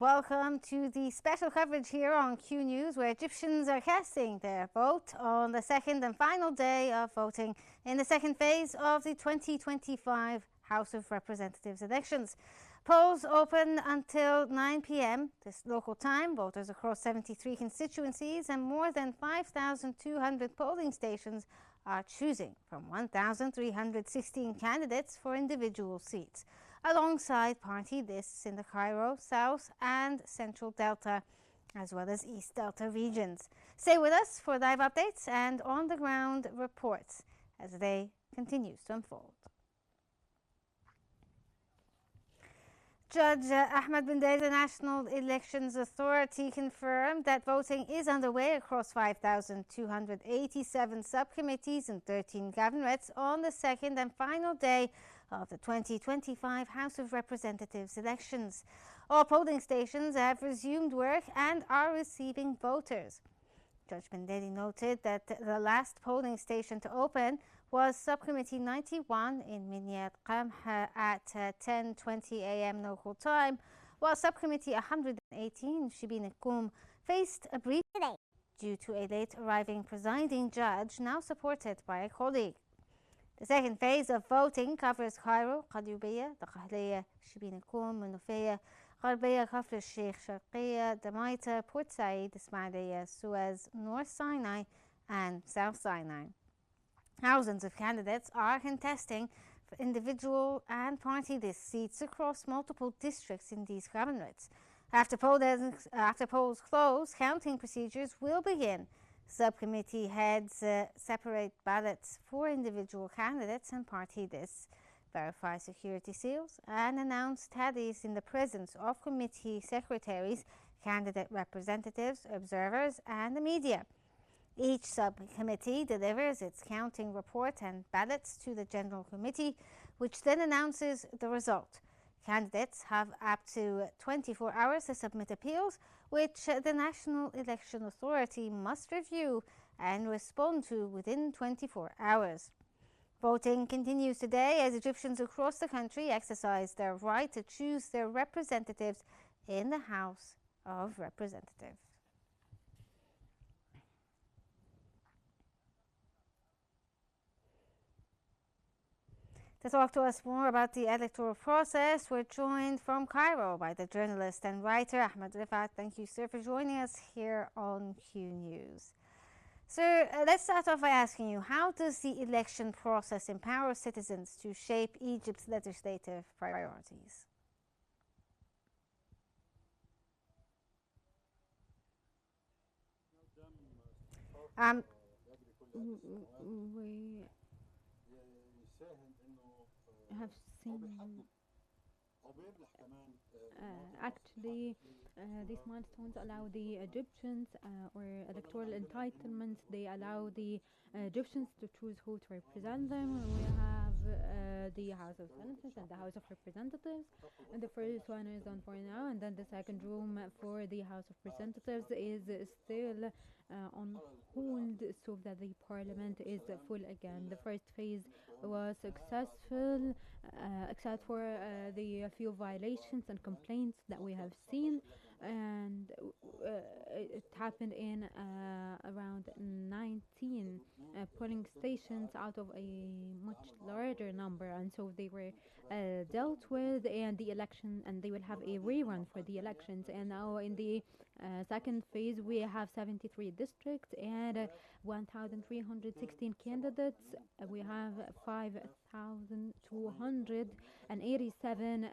Welcome to the special coverage here on Qnews, where Egyptians are casting their vote on the second and final day of voting in the second phase of the 2025 House of Representatives elections. Polls open until 9 p.m. this local time. Voters across 73 constituencies and more than 5,200 polling stations are choosing from 1,316 candidates for individual seats, alongside party lists in the Cairo, South and Central Delta, as well as East Delta regions. Stay with us for live updates and on-the-ground reports as the day continues to unfold. Judge Ahmed bin Day, the National Elections Authority, confirmed that voting is underway across 5,287 subcommittees and 13 governorates on the second and final day of the 2025 House of Representatives elections. All polling stations have resumed work and are receiving voters. Judge bin Day noted that the last polling station to open was Subcommittee 91 in Minyat Qamh at 10:20 a.m. local time, while Subcommittee 118, Shibin Kum, faced a brief delay due to a late arriving presiding judge, now supported by a colleague. The second phase of voting covers Cairo, Qalyubiyya, Dakhiliyya, Shibin Kum, Munufiyya, غربية, كفر الشيخ, شرقية, Damaita, Port Said, Ismailia, Suez, North Sinai and South Sinai. Thousands of candidates are contesting for individual and party list seats across multiple districts in these governorates. After polls close, counting procedures will begin. Subcommittee heads separate ballots for individual candidates and party lists, verify security seals, and announce tallies in the presence of committee secretaries, candidate representatives, observers, and the media. Each subcommittee delivers its counting report and ballots to the General Committee, which then announces the result. Candidates have up to 24 hours to submit appeals, which the National Election Authority must review and respond to within 24 hours. Voting continues today as Egyptians across the country exercise their right to choose their representatives in the House of Representatives. To talk to us more about the electoral process, we're joined from Cairo by the journalist and writer Ahmed Rifat. Thank you, sir, for joining us here on Qnews. Sir, let's start off by asking you, how does the election process empower citizens to shape Egypt's legislative priorities? We have seen actually these milestones allow the Egyptians or electoral entitlements. They allow the Egyptians to choose who to represent them. We have the House of Senators and the House of Representatives, and the first one is on for now, and then the second room for the House of Representatives is still on hold, so that the parliament is full again. The first phase was successful, except for the few violations and complaints that we have seen, and it happened in around 19 polling stations out of a much larger number, and so they were dealt with, and the election, and they will have a rerun for the elections. And now in the second phase we have 73 districts and 1,316 candidates. We have 5,287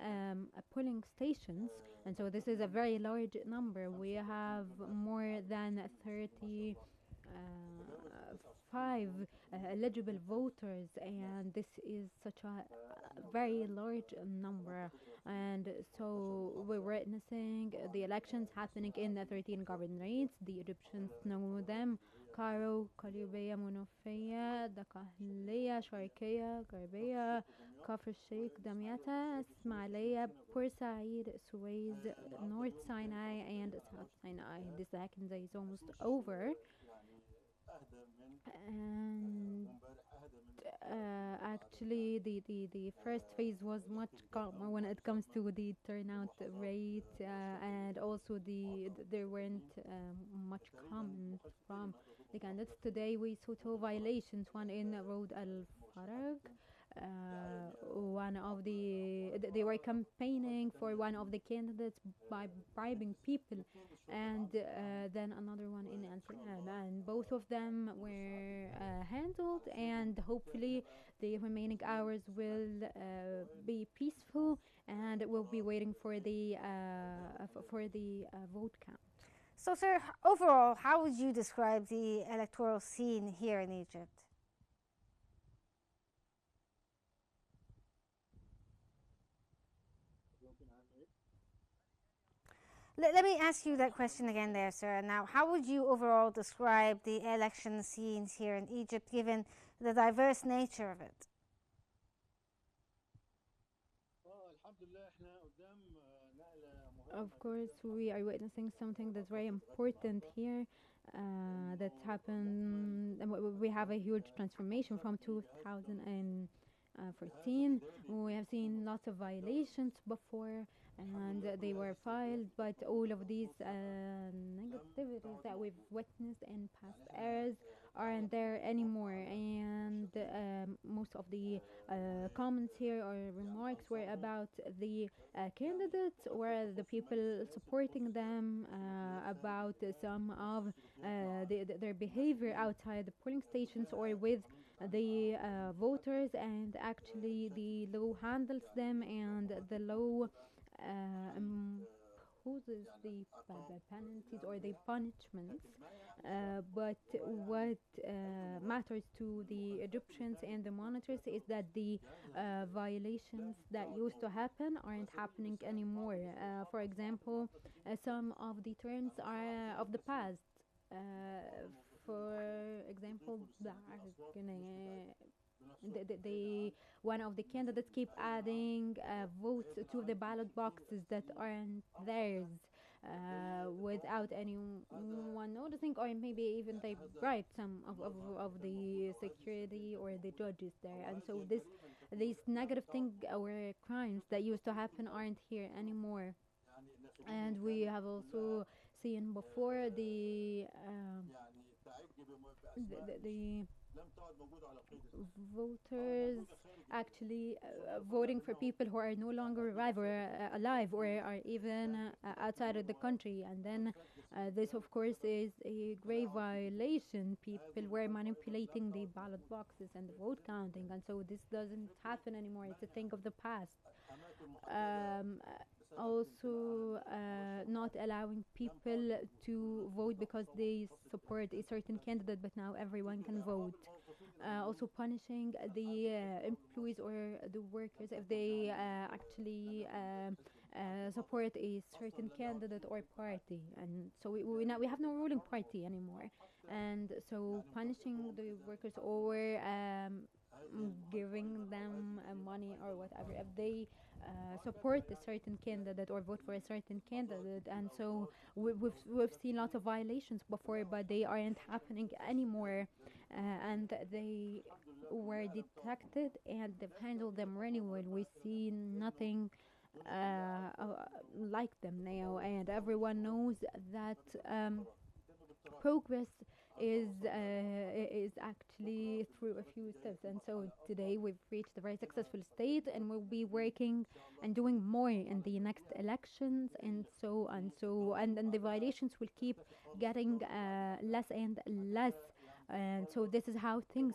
polling stations, and so this is a very large number. We have more than 35 eligible voters, and this is such a very large number. And so we're witnessing the elections happening in the 13 governorates. The Egyptians know them: Cairo, Qalyubiyya, Munufiyya, Dakhiliyya, Sharqiyya, Gharbiyya, Kafr Sheikh, Damietta, Ismailia, Port Said, Suez, North Sinai and South Sinai. The second day is almost over. And actually, the first phase was much calmer when it comes to the turnout rate, and also there weren't much comments from the candidates. Today we saw two violations, one in Road Al Farag. One of they were campaigning for one of the candidates by bribing people, and then another one in Al Salam, and both of them were handled, and hopefully the remaining hours will be peaceful, and we'll be waiting for the vote count. So, sir, overall, how would you describe the electoral scene here in Egypt? Let me ask you that question again there, sir. Now, how would you overall describe the election scenes here in Egypt, given the diverse nature of it? Of course, we are witnessing something that's very important here. That's happened. We have a huge transformation from 2014. We have seen lots of violations before, and they were filed, but all of these negativities that we've witnessed in past eras aren't there anymore. And most of the comments here or remarks were about the candidates or the people supporting them, about some of their behavior outside the polling stations or with the voters, and actually the law handles them, and the law imposes the penalties or the punishments. But what matters to the Egyptians and the monitors is that the violations that used to happen aren't happening anymore. For example, some of the terms are of the past. Uh, for example, the one of the candidates keep adding votes to the ballot boxes that aren't theirs, without anyone noticing, or maybe even they bribed some of the security or the judges there. And so these negative things or crimes that used to happen aren't here anymore. And we have also seen before the voters actually voting for people who are no longer alive or are even outside of the country. And then this, of course, is a grave violation. People were manipulating the ballot boxes and the vote counting, and so this doesn't happen anymore. It's a thing of the past. Um, Also, not allowing people to vote because they support a certain candidate, but now everyone can vote. Also punishing the employees or the workers if they actually support a certain candidate or party. And so we have no ruling party anymore, and so punishing the workers or giving them money or whatever if they support a certain candidate or vote for a certain candidate. And so we've seen lots of violations before, but they aren't happening anymore, and they were detected and they've handled them really well. We see nothing like them now, and everyone knows that progress is actually through a few steps. And so today we've reached a very successful state, and we'll be working and doing more in the next elections, and so and so, and the violations will keep getting less and less. And so this is how things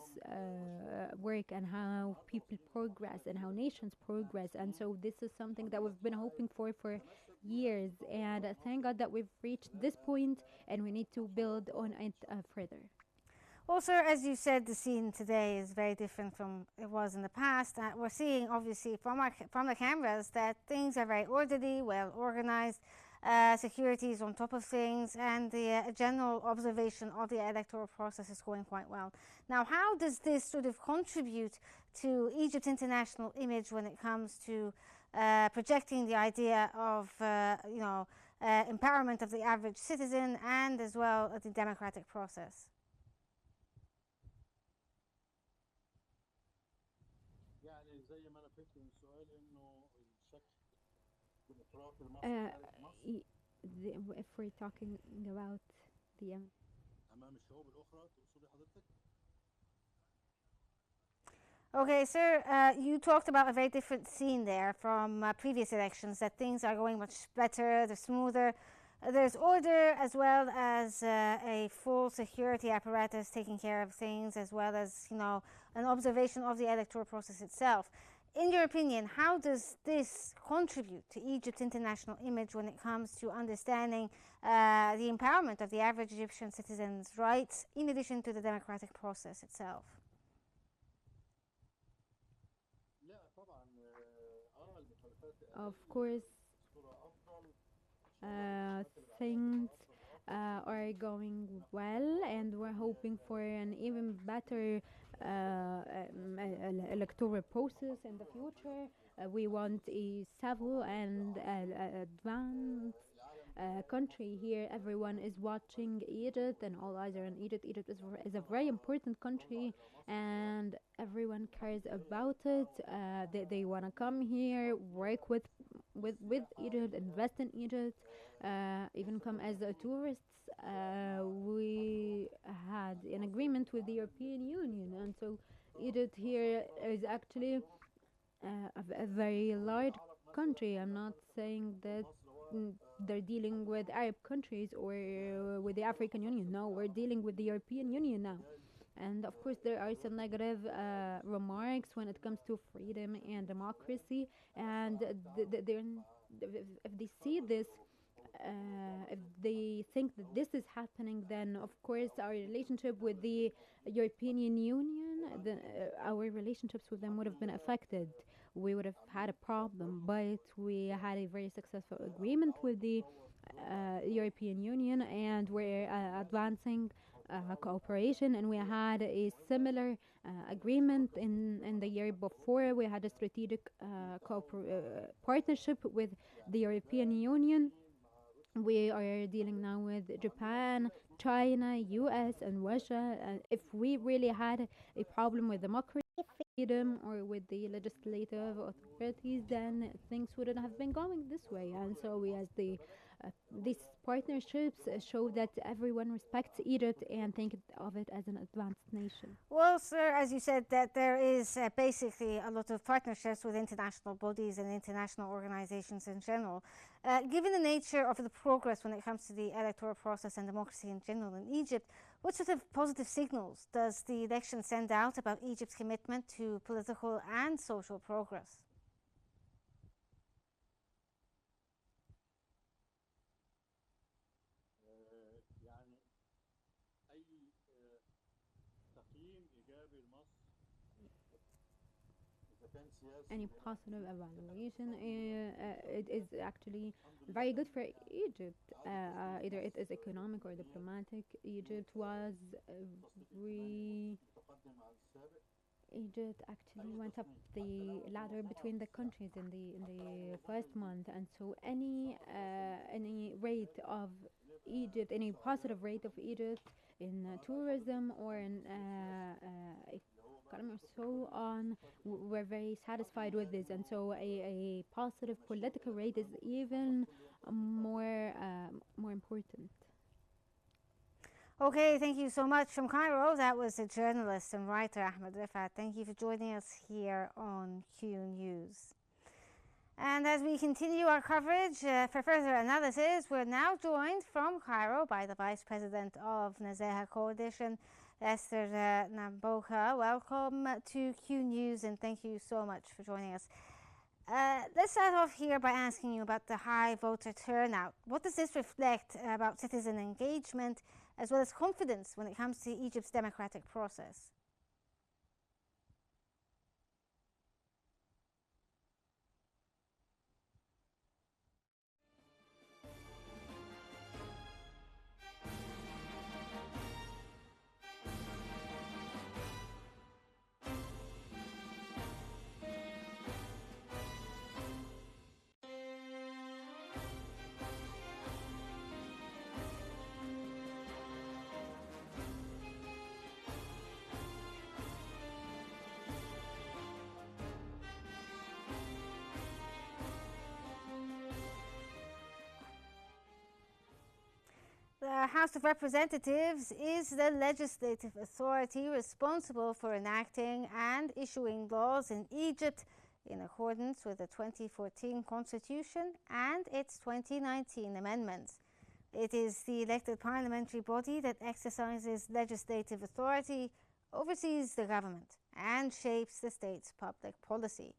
work, and how people progress, and how nations progress. And so this is something that we've been hoping for years, and thank God that we've reached this point, and we need to build on it further. Well, sir, as you said, the scene today is very different from it was in the past. We're seeing, obviously, from the cameras that things are very orderly, well organized. Security is on top of things, and the general observation of the electoral process is going quite well. Now, how does this sort of contribute to Egypt's international image when it comes to projecting the idea of, empowerment of the average citizen, and as well the democratic process? Uh, y- if we're talking about the Okay, sir, you talked about a very different scene there from previous elections, that things are going much better, they're smoother. There's order as well as a full security apparatus taking care of things, as well as, an observation of the electoral process itself. In your opinion, how does this contribute to Egypt's international image when it comes to understanding the empowerment of the average Egyptian citizen's rights, in addition to the democratic process itself? of course, uh, things are going well, and we're hoping for an even better electoral process in the future. We want a civil and advanced country here. Everyone is watching Egypt, and all eyes are on Egypt. Egypt is a very important country, and everyone cares about it. They want to come here, work with Egypt, invest in Egypt, even come as tourists. We had an agreement with the European Union, and so Egypt here is actually a very large country. I'm not saying that they're dealing with Arab countries or with the African Union. No, we're dealing with the European Union now. And of course, there are some negative remarks when it comes to freedom and democracy. And if they see this, if they think that this is happening, then of course our relationship with the European Union, our relationships with them would have been affected. We would have had a problem, but we had a very successful agreement with the European Union, and we're advancing cooperation. And we had a similar agreement in the year before. We had a strategic partnership with the European Union. We are dealing now with Japan, China, US, and Russia. If we really had a problem with democracy, freedom, or with the legislative authorities, then things wouldn't have been going this way. And so we, as these partnerships, show that everyone respects Egypt and think of it as an advanced nation. Well, sir, as you said, that there is basically a lot of partnerships with international bodies and international organizations in general. Given the nature of the progress when it comes to the electoral process and democracy in general in Egypt, what sort of positive signals does the election send out about Egypt's commitment to political and social progress? Any positive evaluation, it is actually very good for Egypt. Either it is economic or diplomatic. Re- Egypt actually went up the ladder between the countries in the first month, and so any rate of Egypt, any positive rate of Egypt in tourism or in economy or so on, we're very satisfied with this. And so a positive political rate is even more important. Okay, thank you so much. From Cairo, that was the journalist and writer Ahmed Rifat. Thank you for joining us here on Qnews. And as we continue our coverage for further analysis, we're now joined from Cairo by the Vice President of Nazeha Coalition, Esther Namboka. Welcome to Qnews, and thank you so much for joining us. Let's start off here by asking you about the high voter turnout. What does this reflect about citizen engagement as well as confidence when it comes to Egypt's democratic process? The House of Representatives is the legislative authority responsible for enacting and issuing laws in Egypt in accordance with the 2014 Constitution and its 2019 amendments. It is the elected parliamentary body that exercises legislative authority, oversees the government, and shapes the state's public policy.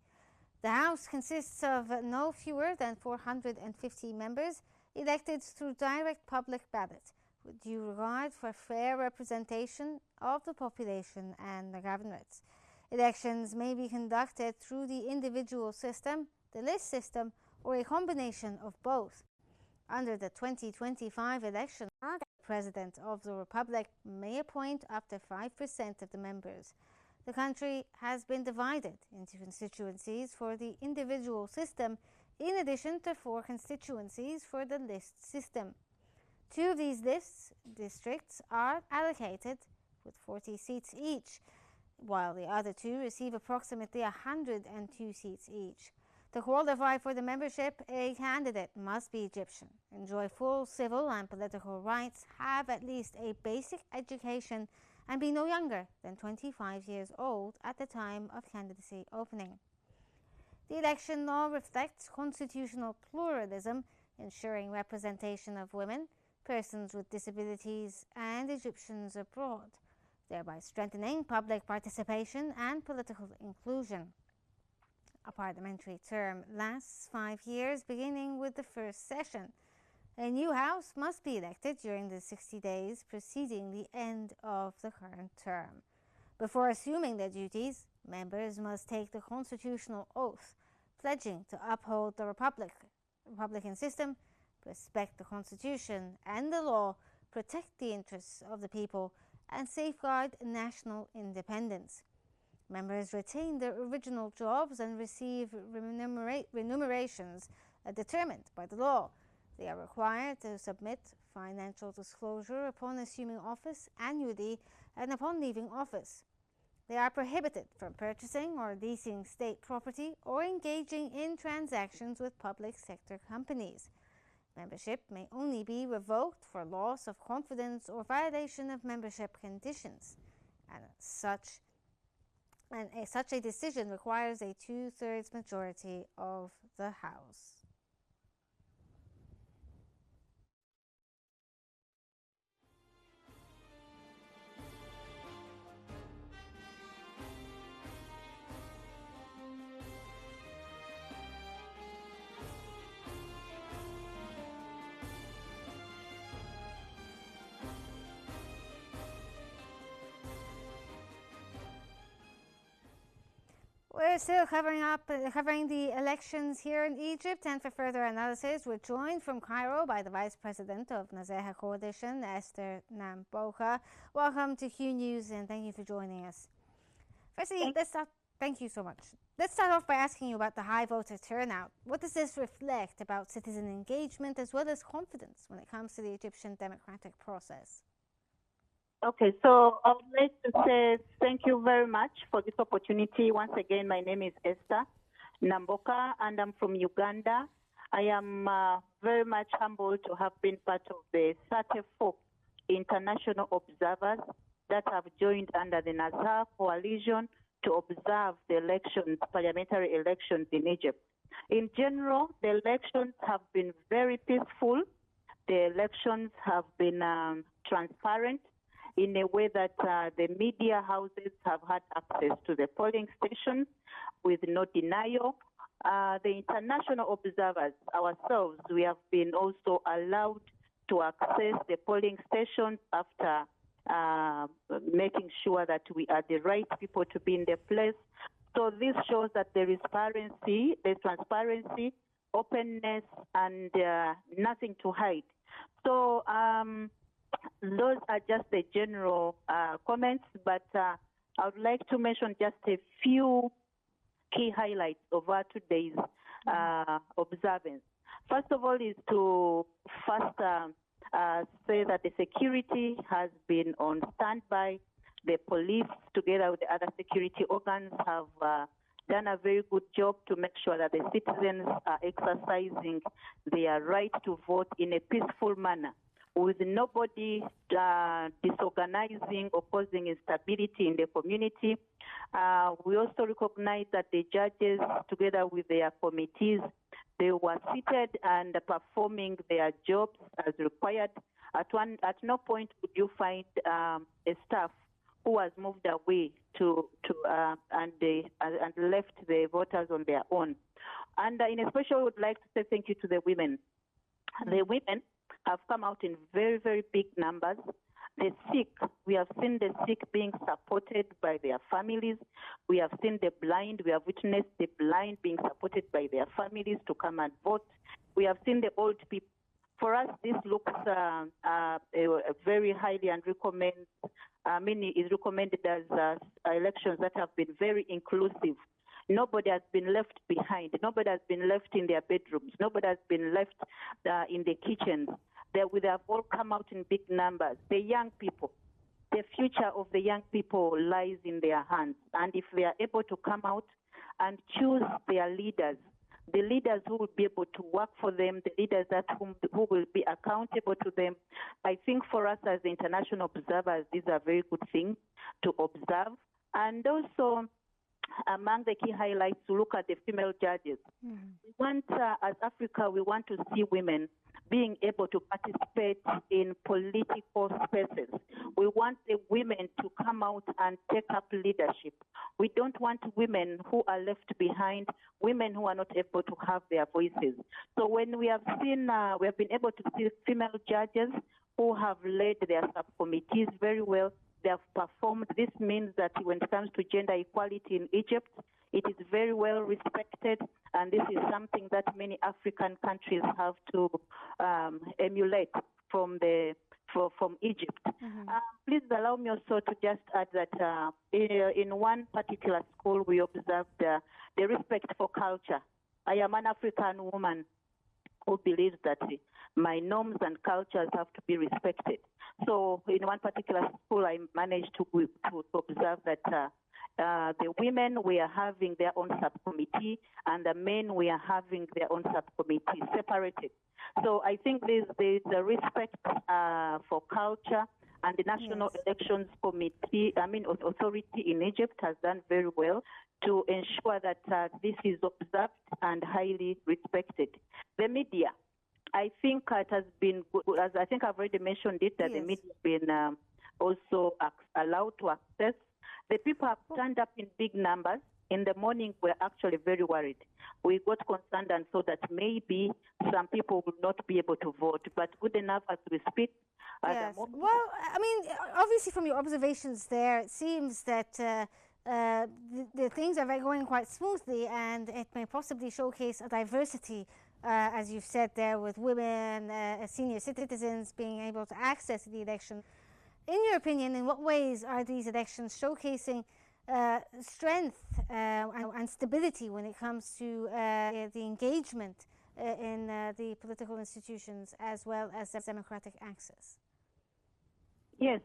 The House consists of no fewer than 450 members, elected through direct public ballot, with due regard for fair representation of the population and the governorates. Elections may be conducted through the individual system, the list system, or a combination of both. Under the 2025 election, the President of the Republic may appoint up to 5% of the members. The country has been divided into constituencies for the individual system, in addition to 4 constituencies for the list system. 2 of these districts are allocated with 40 seats each, while the other 2 receive approximately 102 seats each. To qualify for the membership, a candidate must be Egyptian, enjoy full civil and political rights, have at least a basic education, and be no younger than 25 years old at the time of candidacy opening. The election law reflects constitutional pluralism, ensuring representation of women, persons with disabilities, and Egyptians abroad, thereby strengthening public participation and political inclusion. A parliamentary term lasts 5 years, beginning with the first session. A new House must be elected during the 60 days preceding the end of the current term. Before assuming their duties, members must take the constitutional oath, pledging to uphold the Republican system, respect the Constitution and the law, protect the interests of the people, and safeguard national independence. Members retain their original jobs and receive remunerations determined by the law. They are required to submit financial disclosure upon assuming office annually and upon leaving office. They are prohibited from purchasing or leasing state property or engaging in transactions with public sector companies. Membership may only be revoked for loss of confidence or violation of membership conditions, and such a decision requires a 2/3 majority of the House. We're still covering the elections here in Egypt, and for further analysis, we're joined from Cairo by the Vice President of Nazeha Coalition, Esther Namboka. Welcome to Qnews, and thank you for joining us. Firstly, thank you so much. Let's start off by asking you about the high voter turnout. What does this reflect about citizen engagement as well as confidence when it comes to the Egyptian democratic process? Okay, so I would like to say thank you very much for this opportunity. Once again, my name is Esther Namboka, and I'm from Uganda. I am very much humbled to have been part of the 34 international observers that have joined under the Nazeha Coalition to observe the elections, parliamentary elections in Egypt. In general, the elections have been very peaceful. The elections have been transparent, in a way that the media houses have had access to the polling stations with no denial. The international observers, ourselves, we have been also allowed to access the polling stations after making sure that we are the right people to be in the place. So this shows that there is transparency, openness, and nothing to hide. So those are just the general comments, but I would like to mention just a few key highlights of our today's observance. First of all is to first say that the security has been on standby. The police, together with the other security organs, have done a very good job to make sure that the citizens are exercising their right to vote in a peaceful manner. with nobody disorganizing or causing instability in the community. We also recognize that the judges, together with their committees, they were seated and performing their jobs as required. At no point would you find a staff who was moved away and left the voters on their own. And in especial, I would like to say thank you to the women. The women have come out in very, very big numbers. The sick, we have seen the sick being supported by their families. We have seen the blind, we have witnessed the blind being supported by their families to come and vote. We have seen the old people. For us, this looks very highly and is recommended as elections that have been very inclusive. Nobody has been left behind. Nobody has been left in their bedrooms. Nobody has been left in the kitchens. They have all come out in big numbers. The young people, the future of the young people lies in their hands. And if they are able to come out and choose their leaders, the leaders who will be able to work for them, the leaders who will be accountable to them, I think for us as the international observers, these are very good things to observe. And also, among the key highlights, to look at the female judges. We want, as Africa, we want to see women being able to participate in political spaces. We want the women to come out and take up leadership. We don't want women who are left behind, women who are not able to have their voices. So when we have seen, we have been able to see female judges who have led their subcommittees very well. They have performed. This means that when it comes to gender equality in Egypt, it is very well respected, and this is something that many African countries have to emulate from Egypt. Please allow me also to just add that in one particular school, we observed the respect for culture. I am an African woman who believes that my norms and cultures have to be respected. So in one particular school, I managed to observe that the women were having their own subcommittee and the men were having their own subcommittee separated. So I think there's a respect for culture, and the National Elections Committee, authority in Egypt has done very well to ensure that this is observed and highly respected. The media, I think it has been, as I think I've already mentioned it, that the media has been also allowed to access. The people have turned up in big numbers. In the morning, we're actually very worried. We got concerned and thought that maybe some people would not be able to vote, but good enough as we speak. Yes. Well, I mean, obviously from your observations there, it seems that the things are going quite smoothly, and it may possibly showcase a diversity, as you've said there, with women, senior citizens being able to access the election. In your opinion, in what ways are these elections showcasing strength and stability when it comes to the engagement in the political institutions as well as democratic access? Yes.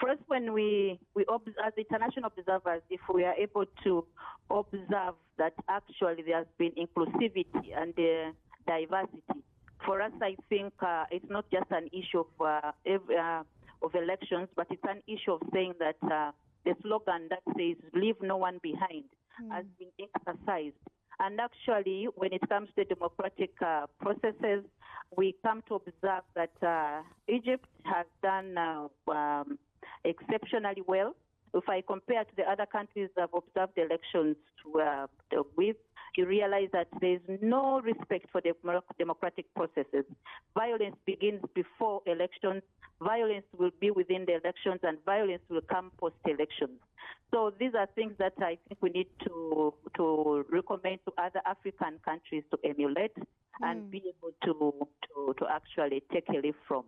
First, when we as international observers, if we are able to observe that actually there has been inclusivity and diversity, for us, I think it's not just an issue of elections, but it's an issue of saying that the slogan that says "leave no one behind" has been exercised. And actually, when it comes to democratic processes, we come to observe that Egypt has done exceptionally well. If I compare to the other countries that have observed elections with, you realize that there's no respect for democratic processes. Violence begins before elections, violence will be within the elections, and violence will come post-elections. So these are things that I think we need to recommend to other African countries to emulate and be able to actually take a leaf from.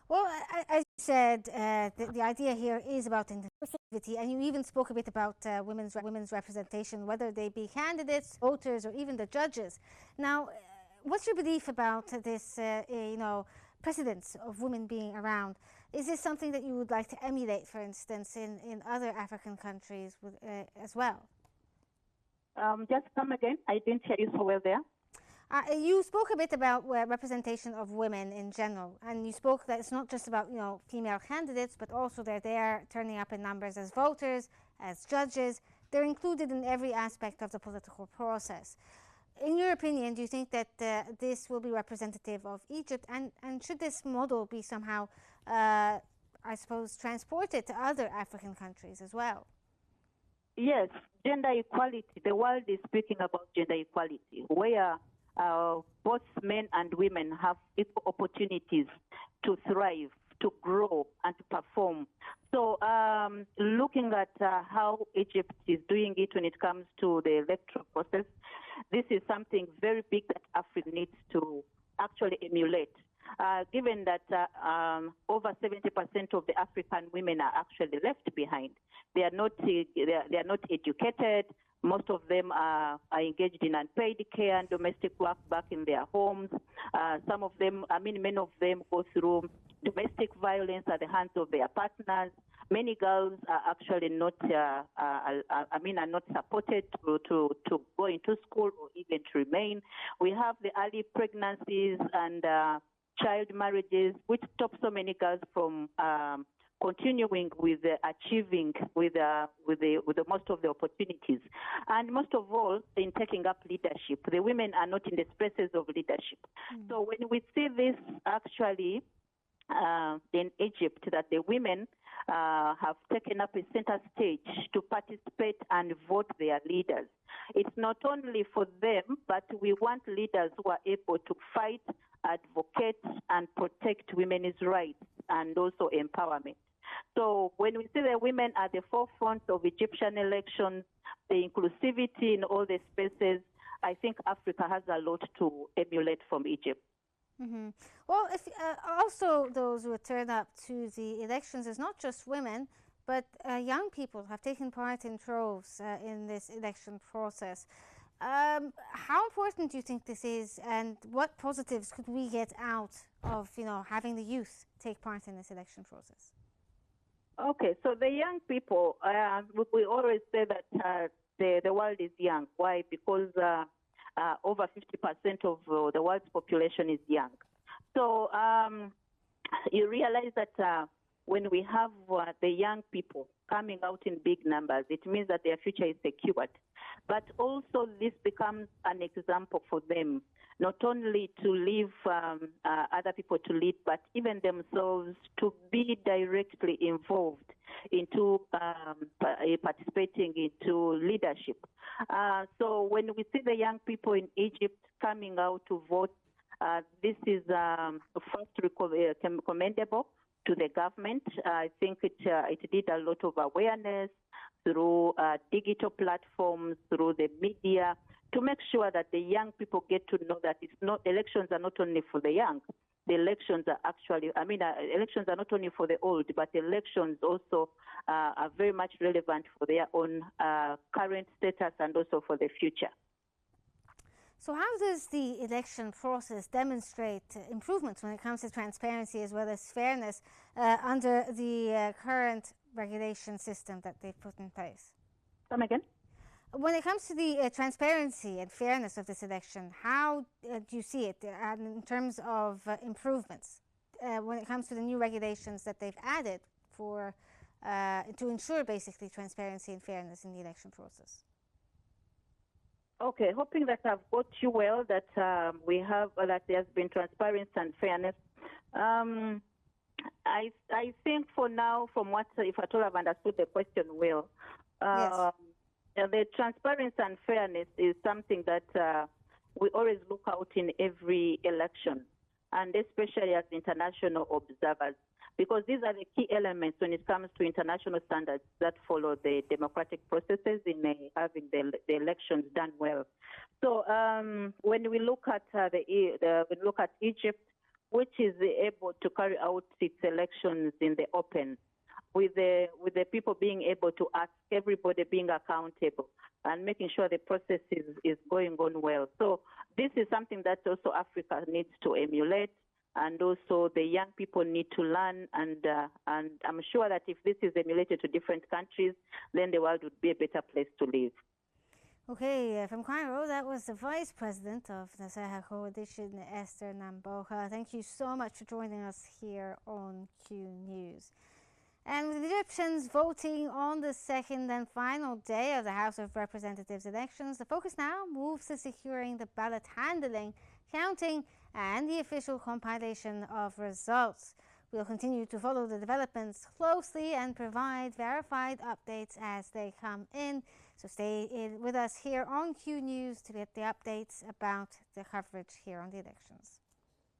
Well, as you said, the idea here is about inclusivity, and you even spoke a bit about women's representation, whether they be candidates, voters, or even the judges. Now, what's your belief about this, precedence of women being around? Is this something that you would like to emulate, for instance, in other African countries as well? Just come again. I didn't hear you so well there. You spoke a bit about representation of women in general, and you spoke that it's not just about female candidates, but also they're there turning up in numbers as voters, as judges. They're included in every aspect of the political process. In your opinion, do you think that this will be representative of Egypt, and should this model be somehow, I suppose, transported to other African countries as well? Yes, gender equality. The world is speaking about gender equality, where both men and women have equal opportunities to thrive, to grow, and to perform. So looking at how Egypt is doing it when it comes to the electoral process, this is something very big that Africa needs to actually emulate. Given that over 70% of the African women are actually left behind. They are not educated. Most of them are engaged in unpaid care and domestic work back in their homes. Some of them, many of them go through domestic violence at the hands of their partners. Many girls are actually not, are not supported to go into school or even to remain. We have the early pregnancies and child marriages, which stop so many girls from continuing with achieving with the most of the opportunities, and most of all in taking up leadership. The women are not in the spaces of leadership. So when we see this actually in Egypt, that the women have taken up a center stage to participate and vote their leaders. It's not only for them, but we want leaders who are able to fight, advocate, and protect women's rights and also empowerment. So when we see the women at the forefront of Egyptian elections, the inclusivity in all the spaces, I think Africa has a lot to emulate from Egypt. Mm-hmm. Well, if also those who turn up to the elections is not just women, but young people have taken part in droves in this election process. How important do you think this is, and what positives could we get out of having the youth take part in this election process? Okay, so the young people, we always say that the world is young. Why? Because over 50% of the world's population is young. So you realize that when we have the young people coming out in big numbers, it means that their future is secured. But also this becomes an example for them, not only to leave other people to lead, but even themselves to be directly involved into participating into leadership. So when we see the young people in Egypt coming out to vote, this is first commendable to the government. I think it did a lot of awareness through digital platforms, through the media, to make sure that the young people get to know that elections are not only for the young. The elections are actually, elections are not only for the old, but elections also are very much relevant for their own current status and also for the future. So how does the election process demonstrate improvements when it comes to transparency as well as fairness under the current regulation system that they've put in place? Come again? When it comes to the transparency and fairness of this election, how do you see it in terms of improvements when it comes to the new regulations that they've added for to ensure basically transparency and fairness in the election process? Okay, hoping that I've got you well, that we have that there's been transparency and fairness. I think for now, from what, if at all I've understood the question well, yes. The transparency and fairness is something that we always look out in every election, and especially as international observers, because these are the key elements when it comes to international standards that follow the democratic processes in having the elections done well. So when we look at Egypt, which is able to carry out its elections in the open, with the people being able to ask, everybody being accountable, and making sure the process is going on well. So this is something that also Africa needs to emulate, and also the young people need to learn, and I'm sure that if this is emulated to different countries, then the world would be a better place to live. Okay, from Cairo, that was the Vice President of the Sahel Coalition, Esther Namboka. Thank you so much for joining us here on Q News. And with the Egyptians voting on the second and final day of the House of Representatives elections, the focus now moves to securing the ballot handling, counting, and the official compilation of results. We'll continue to follow the developments closely and provide verified updates as they come in. So stay with us here on Q News to get the updates about the coverage here on the elections.